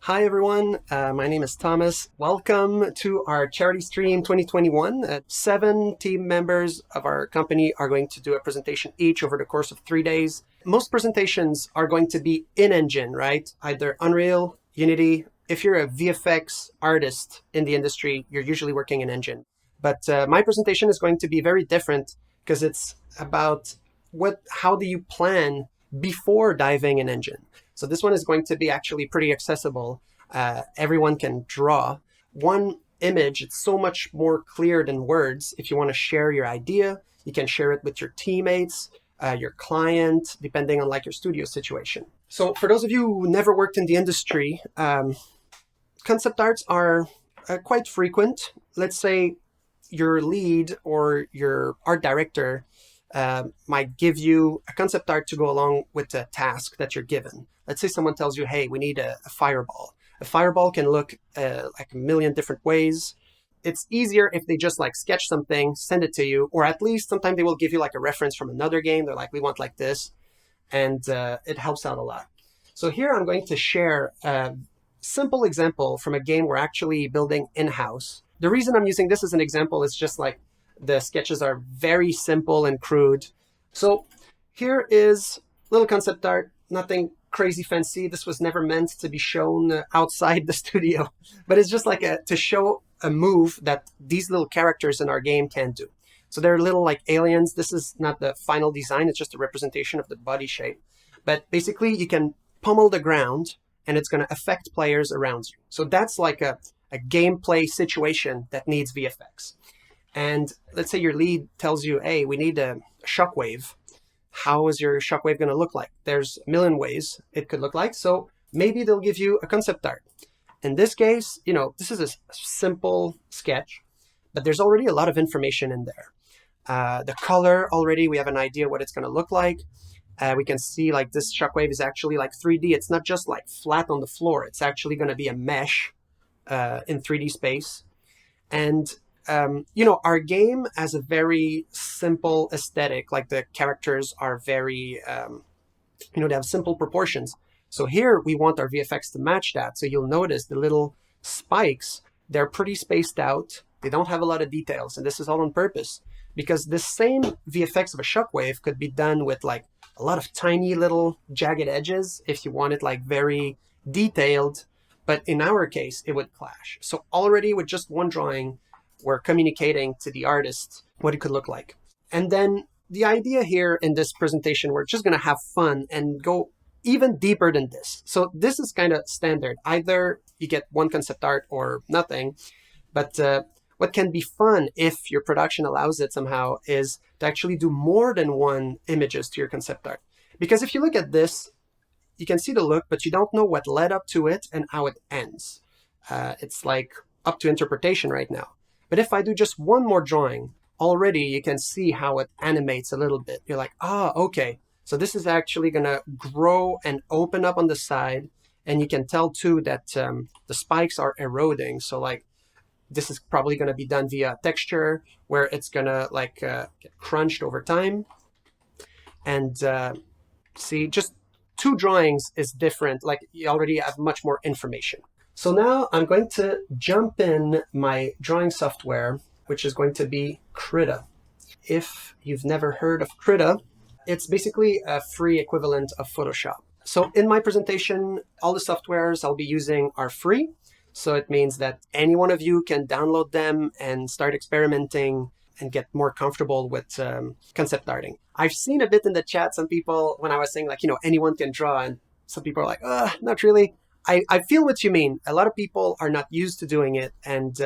Hi everyone, my name is Thomas. Welcome to our charity stream 2021. 7 team members of our company are going to do a presentation each over the course of 3 days. Most presentations are going to be in-engine, right? Either Unreal, Unity. If you're a VFX artist in the industry, you're usually working in engine. But my presentation is going to be very different because it's about how do you plan before diving in engine. So this one is going to be actually pretty accessible. Everyone can draw. One image, it's so much more clear than words. If you want to share your idea, you can share it with your teammates, your client, depending on like your studio situation. So for those of you who never worked in the industry, concept arts are quite frequent. Let's say your lead or your art director might give you a concept art to go along with the task that you're given. Let's say someone tells you, hey, we need a fireball. A fireball can look like a million different ways. It's easier if they just like sketch something, send it to you, or at least sometimes they will give you like a reference from another game. They're like, we want like this. And it helps out a lot. So here I'm going to share a simple example from a game we're actually building in-house. The reason I'm using this as an example is just like the sketches are very simple and crude. So here is little concept art, nothing crazy fancy. This was never meant to be shown outside the studio, but it's just like to show a move that these little characters in our game can do. So they're little like aliens. This is not the final design. It's just a representation of the body shape. But basically you can pummel the ground and it's going to affect players around you. So that's like a gameplay situation that needs VFX. And let's say your lead tells you, hey, we need a shockwave. How is your shockwave going to look like? There's a million ways it could look like. So maybe they'll give you a concept art. In this case, this is a simple sketch, but there's already a lot of information in there. The color already, we have an idea what it's going to look like. We can see like this shockwave is actually like 3D. It's not just like flat on the floor. It's actually going to be a mesh in 3D space. And our game has a very simple aesthetic. Like the characters are very, they have simple proportions. So here we want our VFX to match that. So you'll notice the little spikes, they're pretty spaced out. They don't have a lot of details. And this is all on purpose because the same VFX of a shockwave could be done with like a lot of tiny little jagged edges if you want it like very detailed. But in our case, it would clash. So already with just one drawing, we're communicating to the artist what it could look like. And then the idea here in this presentation, we're just going to have fun and go even deeper than this. So this is kind of standard. Either you get one concept art or nothing. But what can be fun if your production allows it somehow is to actually do more than one images to your concept art. Because if you look at this, you can see the look, but you don't know what led up to it and how it ends. It's like up to interpretation right now. But if I do just one more drawing, already you can see how it animates a little bit. You're like, okay. So this is actually going to grow and open up on the side. And you can tell too that the spikes are eroding. So like this is probably going to be done via texture where it's going to like get crunched over time. And see, just 2 drawings is different. Like you already have much more information. So now I'm going to jump in my drawing software, which is going to be Krita. If you've never heard of Krita, it's basically a free equivalent of Photoshop. So in my presentation, all the softwares I'll be using are free. So it means that any one of you can download them and start experimenting and get more comfortable with concept arting. I've seen a bit in the chat, some people, when I was saying like, anyone can draw, and some people are like, not really. I feel what you mean. A lot of people are not used to doing it, and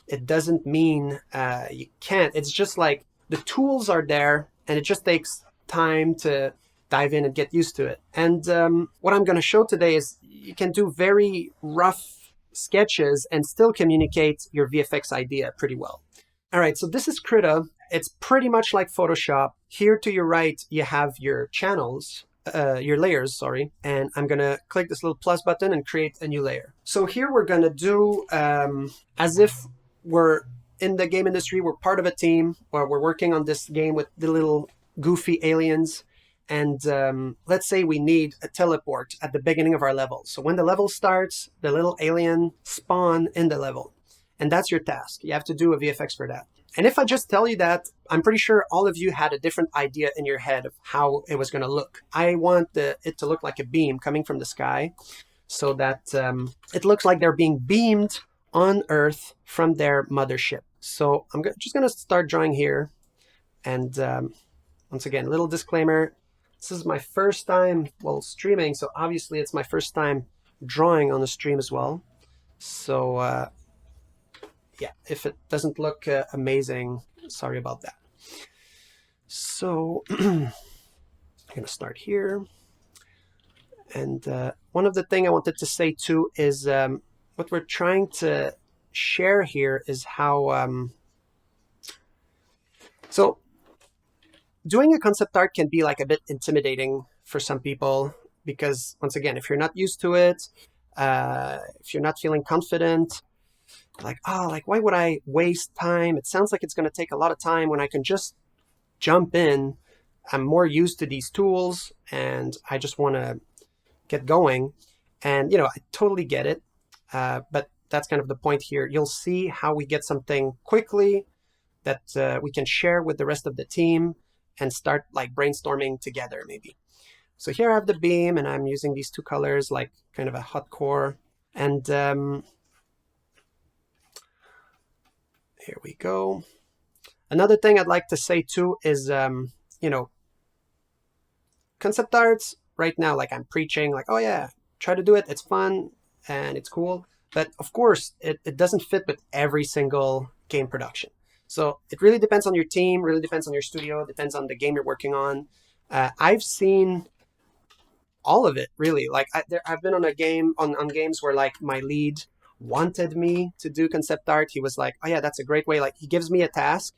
it doesn't mean you can't. It's just like the tools are there, and it just takes time to dive in and get used to it. And what I'm going to show today is you can do very rough sketches and still communicate your VFX idea pretty well. All right, so this is Krita. It's pretty much like Photoshop. Here to your right, you have your channels. Your layers, sorry. And I'm going to click this little plus button and create a new layer. So here we're going to do as if we're in the game industry, we're part of a team, or we're working on this game with the little goofy aliens. And let's say we need a teleport at the beginning of our level. So when the level starts, the little alien spawn in the level. And that's your task. You have to do a VFX for that. And if I just tell you that, I'm pretty sure all of you had a different idea in your head of how it was going to look. I want it to look like a beam coming from the sky so that it looks like they're being beamed on Earth from their mothership. So I'm just going to start drawing here. And once again, little disclaimer. This is my first time, well, streaming, so obviously it's my first time drawing on the stream as well. So, yeah, if it doesn't look amazing, sorry about that. So, I'm going to start here. And one of the things I wanted to say too is what we're trying to share here is how... so, doing a concept art can be like a bit intimidating for some people because, once again, if you're not used to it, if you're not feeling confident, like, oh, like, why would I waste time? It sounds like it's going to take a lot of time when I can just jump in. I'm more used to these tools and I just want to get going. And, I totally get it. But that's kind of the point here. You'll see how we get something quickly that we can share with the rest of the team and start like brainstorming together maybe. So here I have the beam and I'm using these two colors like kind of a hot core. And here we go. Another thing I'd like to say too is, concept arts right now, like I'm preaching like, oh yeah, try to do it. It's fun and it's cool. But of course, it doesn't fit with every single game production. So it really depends on your team, really depends on your studio, depends on the game you're working on. I've seen all of it, really. Like I've been on a game, on games where like my lead wanted me to do concept art. He was like, oh yeah, that's a great way. Like he gives me a task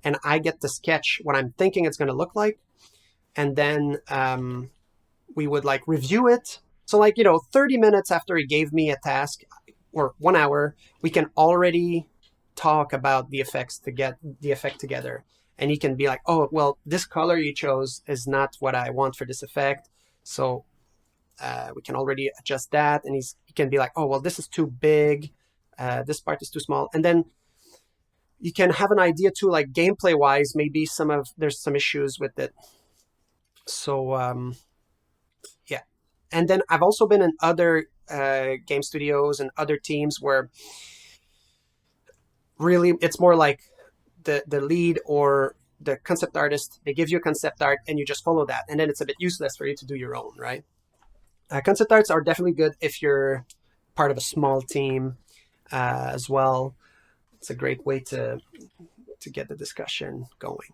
and I get to sketch what I'm thinking it's going to look like. And then we would like review it. So like, 30 minutes after he gave me a task or 1 hour, we can already talk about the effects to get the effect together. And he can be like, oh, well, this color you chose is not what I want for this effect. So we can already adjust that. And he can be like, oh, well, this is too big. This part is too small. And then you can have an idea too, like gameplay wise, maybe there's some issues with it. So yeah. And then I've also been in other game studios and other teams where really it's more like the lead or the concept artist, they give you a concept art and you just follow that. And then it's a bit useless for you to do your own, right? Concept arts are definitely good if you're part of a small team as well. It's a great way to get the discussion going.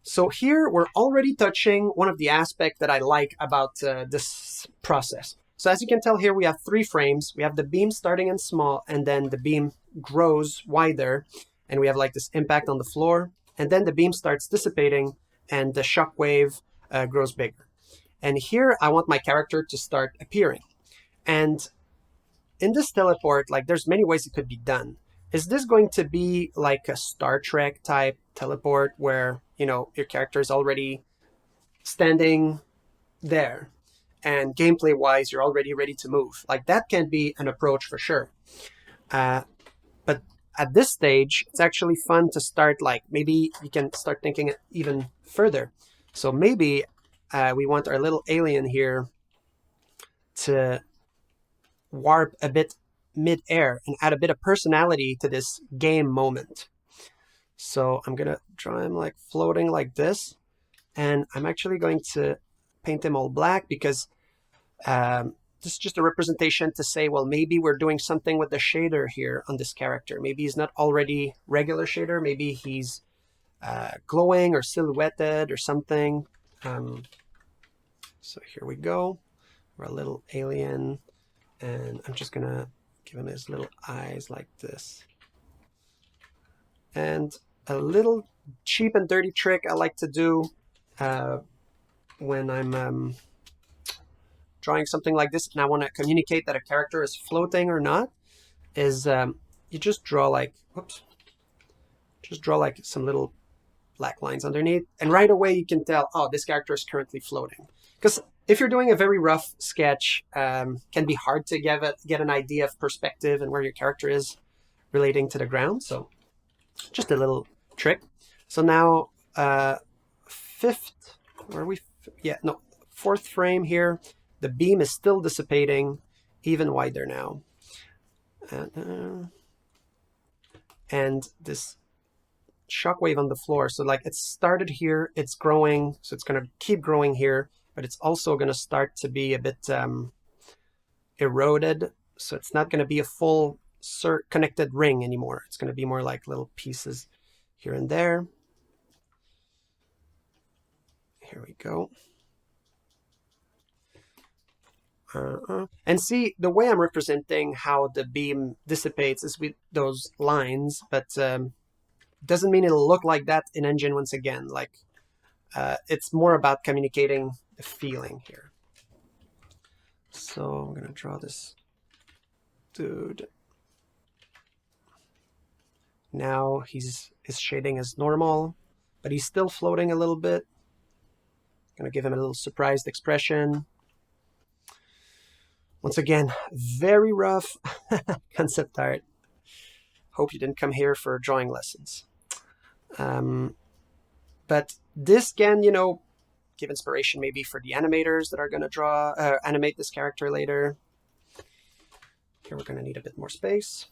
So here we're already touching one of the aspects that I like about this process. So as you can tell here, we have 3 frames. We have the beam starting in small, and then the beam grows wider, and we have like this impact on the floor. And then the beam starts dissipating, and the shock wave grows bigger. And here I want my character to start appearing. And in this teleport, like there's many ways it could be done. Is this going to be like a Star Trek type teleport where, your character is already standing there and gameplay wise, you're already ready to move? Like that can be an approach for sure. But at this stage, it's actually fun to start, like maybe you can start thinking even further. So maybe we want our little alien here to warp a bit mid-air and add a bit of personality to this game moment. So I'm going to draw him like floating like this. And I'm actually going to paint him all black because this is just a representation to say, well, maybe we're doing something with the shader here on this character. Maybe he's not already regular shader. Maybe he's glowing or silhouetted or something. So here we go. We're a little alien. And I'm just going to give him his little eyes like this. And a little cheap and dirty trick I like to do when I'm drawing something like this and I want to communicate that a character is floating or not is you just draw like, just draw like some little black lines underneath. And right away you can tell, oh, this character is currently floating. Because if you're doing a very rough sketch, can be hard to get an idea of perspective and where your character is relating to the ground. So just a little trick. So now fourth frame here, the beam is still dissipating, even wider now. And this shockwave on the floor, so like it started here, it's growing, so it's going to keep growing here, but it's also going to start to be a bit eroded, so it's not going to be a full connected ring anymore. It's going to be more like little pieces here and there. Here we go. And see, the way I'm representing how the beam dissipates is with those lines, but doesn't mean it'll look like that in engine once again. Like it's more about communicating the feeling here. So I'm gonna draw this dude. Now his shading is normal, but he's still floating a little bit. Gonna give him a little surprised expression. Once again, very rough concept art. Hope you didn't come here for drawing lessons. But this can, you know, give inspiration maybe for the animators that are going to animate this character later. Here we're going to need a bit more space.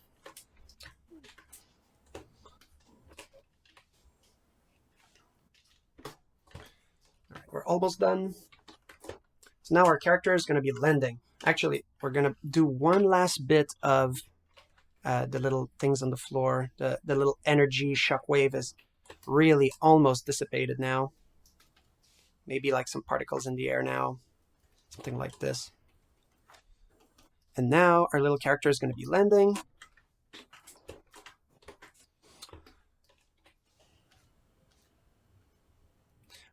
All right, we're almost done. So now our character is going to be lending. Actually, we're going to do one last bit of the little things on the floor. The little energy shockwave is really almost dissipated now. Maybe like some particles in the air now. Something like this. And now our little character is going to be lending.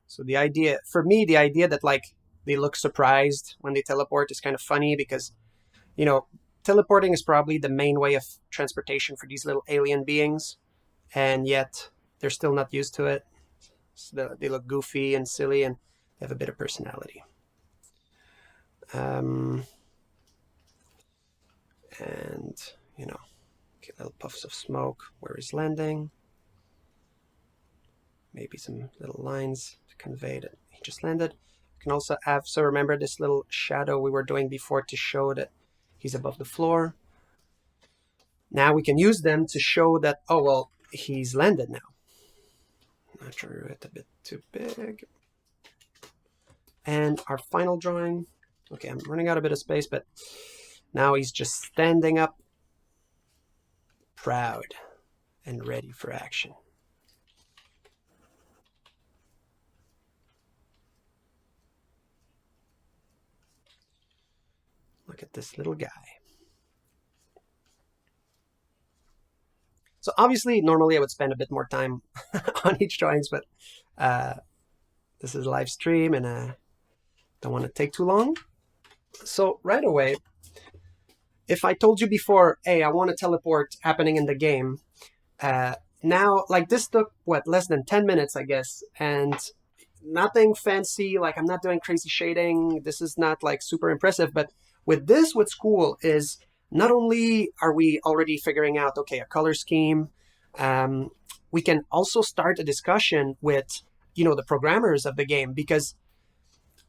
So the idea, for me, the idea that like they look surprised when they teleport is kind of funny because, you know, teleporting is probably the main way of transportation for these little alien beings, and yet they're still not used to it. So they look goofy and silly, and they have a bit of personality. And, you know, get little puffs of smoke where he's landing. Maybe some little lines to convey that he just landed. You can also have, so remember this little shadow we were doing before to show that he's above the floor. Now we can use them to show that, oh, well, he's landed now. I drew it a bit too big. And our final drawing. Okay, I'm running out a bit of space, but now he's just standing up, proud and ready for action. Look at this little guy. So obviously, normally I would spend a bit more time on each drawings, but this is a live stream and I don't want to take too long. So right away, if I told you before, hey, I want a teleport happening in the game, now, like this took, what, less than 10 minutes, I guess, and nothing fancy, like I'm not doing crazy shading, this is not like super impressive, but with this, what's cool is not only are we already figuring out, okay, a color scheme, we can also start a discussion with, you know, the programmers of the game, because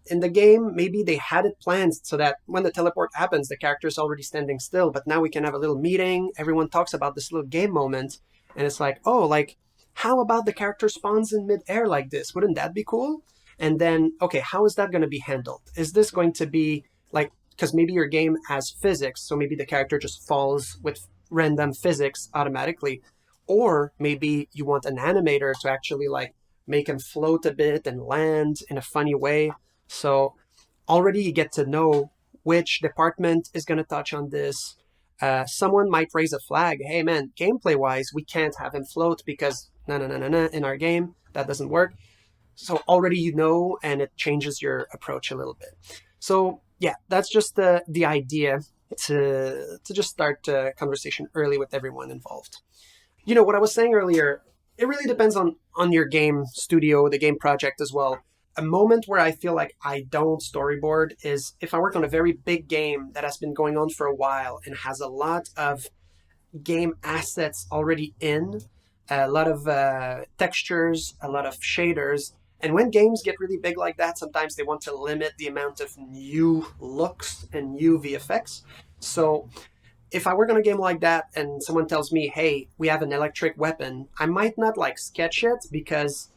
in the game, maybe they had it planned so that when the teleport happens, the character is already standing still, but now we can have a little meeting, everyone talks about this little game moment, and it's like, oh, like, how about the character spawns in midair like this? Wouldn't that be cool? And then, okay, how is that going to be handled? Is this going to be like, because maybe your game has physics, so maybe the character just falls with random physics automatically. Or maybe you want an animator to actually like make him float a bit and land in a funny way. So already you get to know which department is going to touch on this. Someone might raise a flag. Hey man, gameplay wise, we can't have him float because in our game, that doesn't work. So already you know, and it changes your approach a little bit. So yeah, that's just the idea to just start a conversation early with everyone involved. You know, what I was saying earlier, it really depends on your game studio, the game project as well. A moment where I feel like I don't storyboard is if I work on a very big game that has been going on for a while and has a lot of game assets already in, a lot of textures, a lot of shaders. And when games get really big like that, sometimes they want to limit the amount of new looks and new VFX. So if I work on a game like that and someone tells me, hey, we have an electric weapon, I might not like sketch it because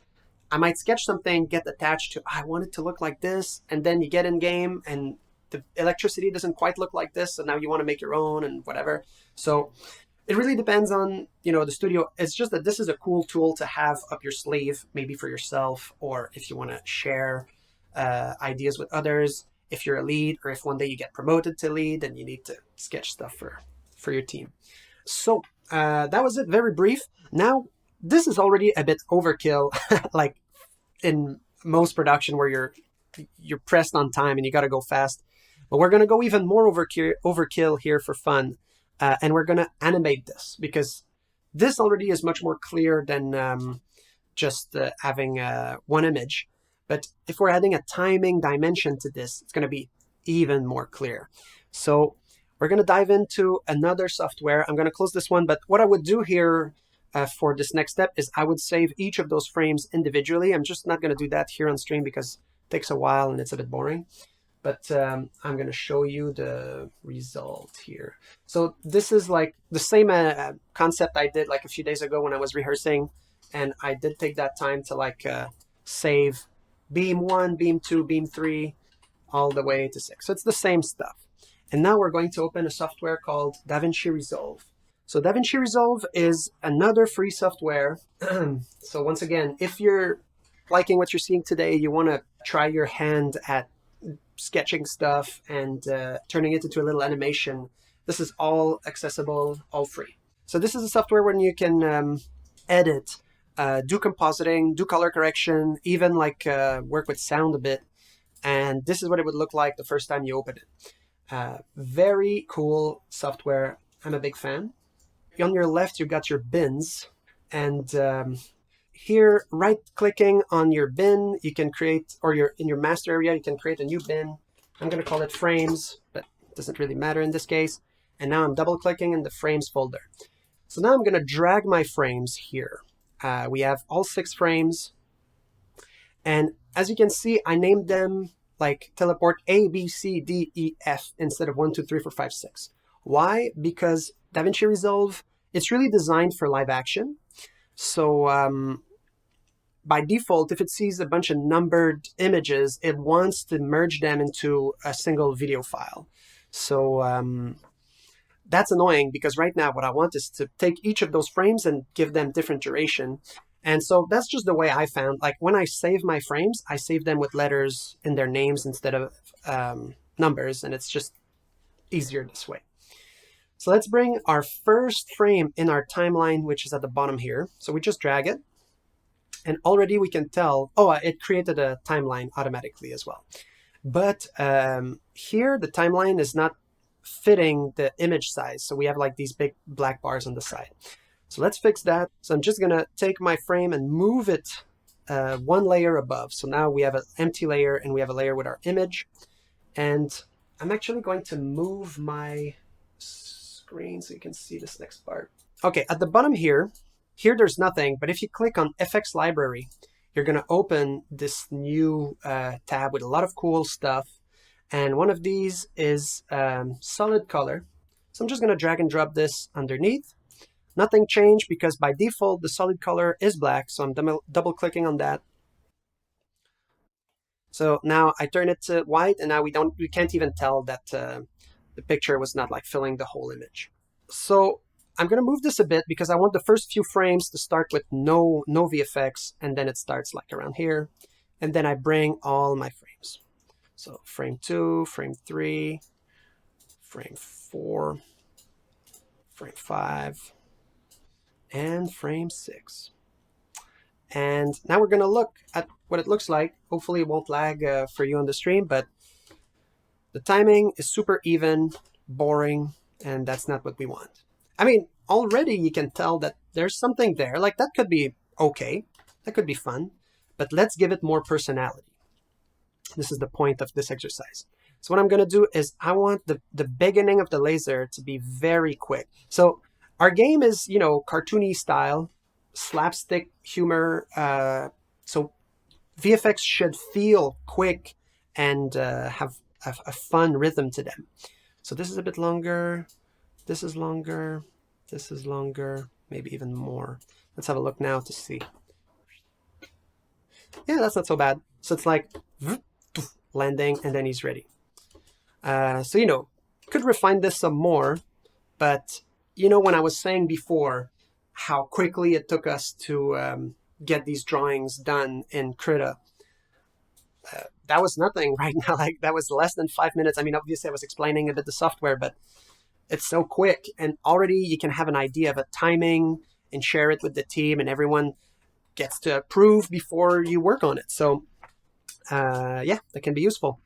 I might sketch something, get attached to, I want it to look like this. And then you get in game and the electricity doesn't quite look like this. So now you want to make your own and whatever. So it really depends on, the studio. It's just that this is a cool tool to have up your sleeve, maybe for yourself, or if you want to share ideas with others. If you're a lead, or if one day you get promoted to lead and you need to sketch stuff for your team. So that was it, very brief. Now, this is already a bit overkill, like in most production where you're pressed on time and you got to go fast. But we're going to go even more overkill here for fun. And we're going to animate this because this already is much more clear than just having one image. But if we're adding a timing dimension to this, it's going to be even more clear. So we're going to dive into another software. I'm going to close this one. But what I would do here for this next step is I would save each of those frames individually. I'm just not going to do that here on stream because it takes a while and it's a bit boring. But I'm going to show you the result here. So this is like the same concept I did like a few days ago when I was rehearsing. And I did take that time to like save beam 1, beam 2, beam 3, all the way to 6. So it's the same stuff. And now we're going to open a software called Davinci Resolve. So Davinci Resolve is another free software. So once again, if you're liking what you're seeing today, you want to try your hand at sketching stuff and turning it into a little animation, this is all accessible, all free. So this is a software where you can edit, do compositing, do color correction, even like work with sound a bit. And this is what it would look like the first time you open it. Very cool software. I'm a big fan. On your left, you've got your bins. And here, right-clicking on your bin, you can create, or in your master area, you can create a new bin. I'm going to call it frames, but it doesn't really matter in this case. And now I'm double-clicking in the frames folder. So now I'm going to drag my frames here. We have all 6 frames. And as you can see, I named them like teleport A, B, C, D, E, F instead of 1, 2, 3, 4, 5, 6. Why? Because Davinci Resolve, it's really designed for live action. So by default, if it sees a bunch of numbered images, it wants to merge them into a single video file. So that's annoying because right now what I want is to take each of those frames and give them different duration. And so that's just the way I found. Like when I save my frames, I save them with letters in their names instead of numbers. And it's just easier this way. So let's bring our first frame in our timeline, which is at the bottom here. So we just drag it. And already we can tell, oh, it created a timeline automatically as well. But here, the timeline is not fitting the image size. So we have like these big black bars on the side. So let's fix that. So I'm just going to take my frame and move it one layer above. So now we have an empty layer and we have a layer with our image. And I'm actually going to move my screen so you can see this next part. Okay, at the bottom here there's nothing, but if you click on FX Library, you're going to open this new tab with a lot of cool stuff. And one of these is solid color. So I'm just going to drag and drop this underneath. Nothing changed because by default, the solid color is black. So I'm double clicking on that. So now I turn it to white, and now we can't even tell that the picture was not like filling the whole image. So I'm going to move this a bit because I want the first few frames to start with no VFX, and then it starts like around here. And then I bring all my frames. So frame 2, frame 3, frame 4, frame 5, and frame 6. And now we're going to look at what it looks like. Hopefully it won't lag for you on the stream, but the timing is super even, boring, and that's not what we want. I mean, already you can tell that there's something there. Like that could be okay, that could be fun, but let's give it more personality. This is the point of this exercise. So what I'm going to do is I want the beginning of the laser to be very quick. So our game is, you know, cartoony style, slapstick humor. So VFX should feel quick and have a fun rhythm to them. So this is a bit longer. This is longer. This is longer. Maybe even more. Let's have a look now to see. Yeah, that's not so bad. So it's like landing and then he's ready. So, you know, could refine this some more, but you know, when I was saying before how quickly it took us to get these drawings done in Krita, that was nothing right now. Like that was less than 5 minutes. I mean, obviously I was explaining a bit the software, but it's so quick and already you can have an idea of a timing and share it with the team and everyone gets to approve before you work on it. So yeah, that can be useful.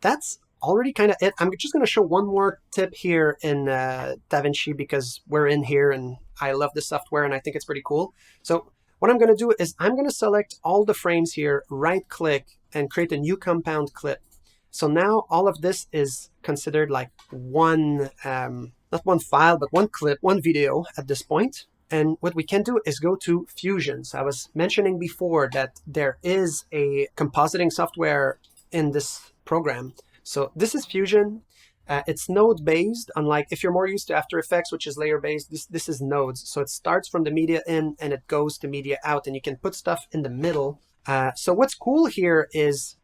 That's already kind of it. I'm just going to show one more tip here in Davinci because we're in here and I love this software and I think it's pretty cool. So what I'm going to do is I'm going to select all the frames here, right click and create a new compound clip. So now all of this is considered like one, not one file, but one clip, one video at this point. And what we can do is go to Fusion. So I was mentioning before that there is a compositing software in this program. So this is Fusion. It's node-based, unlike if you're more used to After Effects, which is layer-based, this is nodes. So it starts from the media in and it goes to media out, and you can put stuff in the middle. So what's cool here is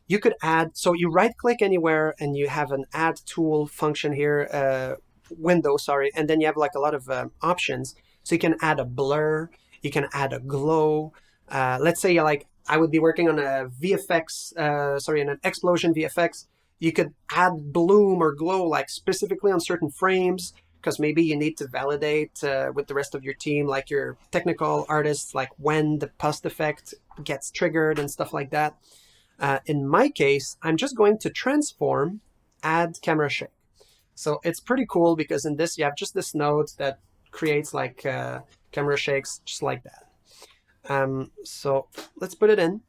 you could add, so you right-click anywhere and you have an add tool function here, window, sorry, and then you have like a lot of options. So you can add a blur, you can add a glow. Let's say like I would be working on a VFX, an explosion VFX. You could add bloom or glow like specifically on certain frames because maybe you need to validate with the rest of your team, like your technical artists, like when the post effect gets triggered and stuff like that. In my case, I'm just going to transform, add camera shake. So it's pretty cool because in this, you have just this node that creates like camera shakes just like that. So let's put it in.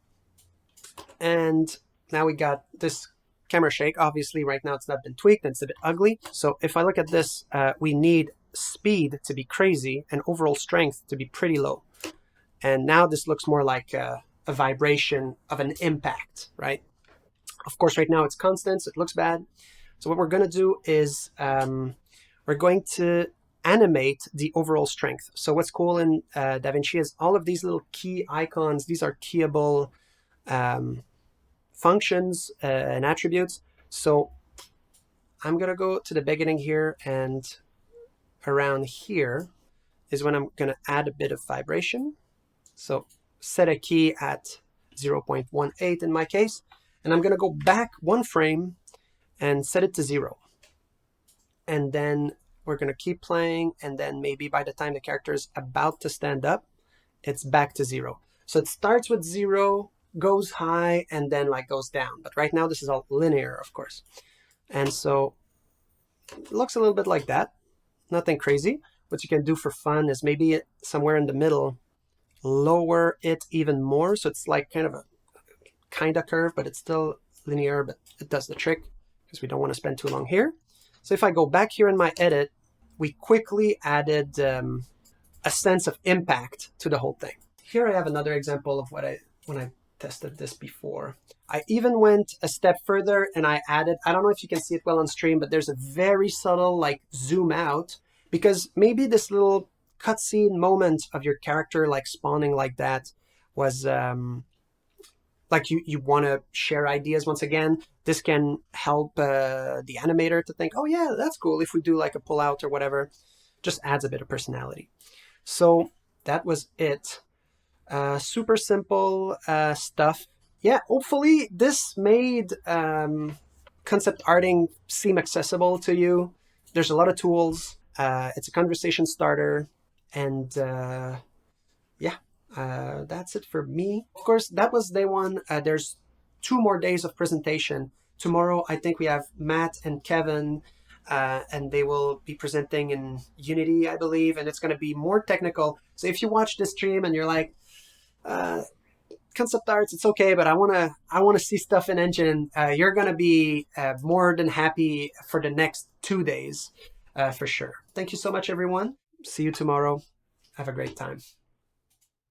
And now we got this camera shake. Obviously, right now it's not been tweaked and it's a bit ugly. So if I look at this, we need speed to be crazy and overall strength to be pretty low. And now this looks more like a vibration of an impact, right? Of course, right now it's constant, so it looks bad. So what we're going to do is we're going to animate the overall strength. So what's cool in Davinci is all of these little key icons. These are keyable functions and attributes. So I'm going to go to the beginning here, and around here is when I'm going to add a bit of vibration. So set a key at 0.18 in my case, and I'm going to go back one frame and set it to 0. And then we're going to keep playing, and then maybe by the time the character is about to stand up, it's back to 0. So it starts with 0, goes high, and then like goes down. But right now this is all linear, of course. And so it looks a little bit like that. Nothing crazy. What you can do for fun is maybe somewhere in the middle, lower it even more. So it's like kind of a curve, but it's still linear, but it does the trick because we don't want to spend too long here. So if I go back here in my edit, we quickly added a sense of impact to the whole thing. Here I have another example of when I tested this before. I even went a step further and I added, I don't know if you can see it well on stream, but there's a very subtle like zoom out, because maybe this little cutscene moment of your character like spawning like that was like you want to share ideas once again. This can help the animator to think, oh yeah, that's cool if we do like a pull out or whatever. Just adds a bit of personality. So that was it. Super simple stuff. Yeah, hopefully this made concept arting seem accessible to you. There's a lot of tools. It's a conversation starter. And yeah, that's it for me. Of course, that was day one. There's 2 more days of presentation. Tomorrow, I think we have Matt and Kevin and they will be presenting in Unity, I believe, and it's going to be more technical. So if you watch this stream and you're like, concept arts, it's okay, but I want to see stuff in Engine, you're going to be more than happy for the next 2 days, for sure. Thank you so much, everyone. See you tomorrow. Have a great time.